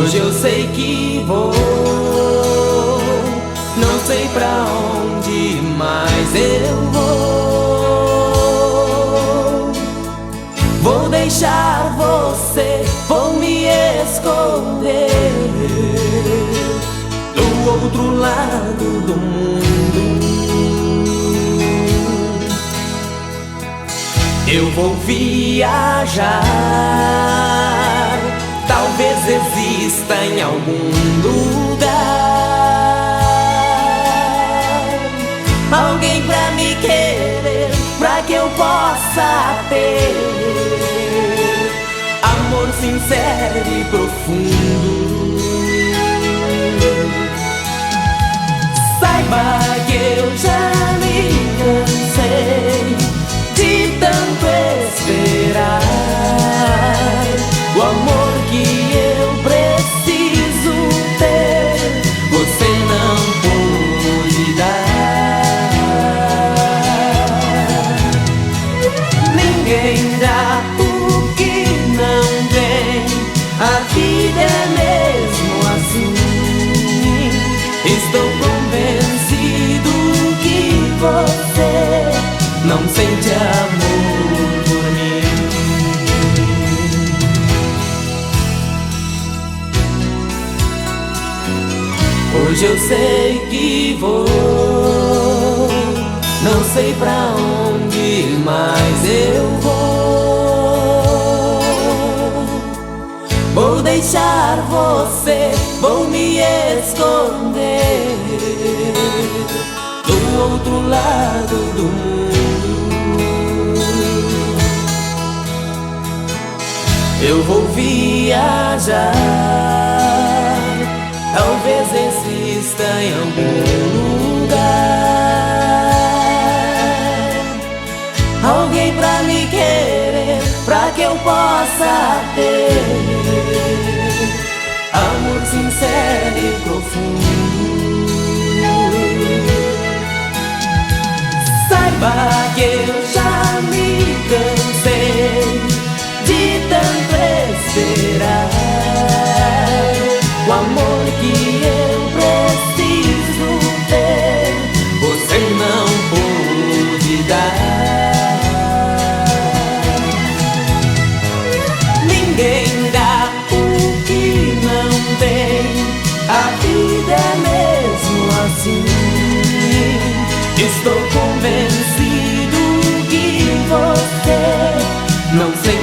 Hoje eu sei que vou, não sei pra onde mais eu vou. Vou deixar você, vou me esconder do outro lado do mundo. Eu vou viajar, talvez exista em algum lugar alguém pra me querer, pra que eu possa ter amor sincero e profundo. Saiba que eu já me cansei de tanto esperar o amor que eu preciso ter, você não pôde dar. Ninguém dá o que não tem, a vida é mesmo assim. Estou convencido que você não sente amor por mim. Hoje eu sei que vou, não sei pra onde mais eu vou. Vou deixar você, vou me esconder do outro lado do mundo. Eu vou viajar, talvez exista em algum lugar alguém pra me querer, pra que eu possa ter amor sincero e profundo. Saiba que eu já me cansei de tanto esperar o amor que eu preciso ter, você não pôde dar. Ninguém dá o que não tem, a vida é mesmo assim. Estou convencido que você não sei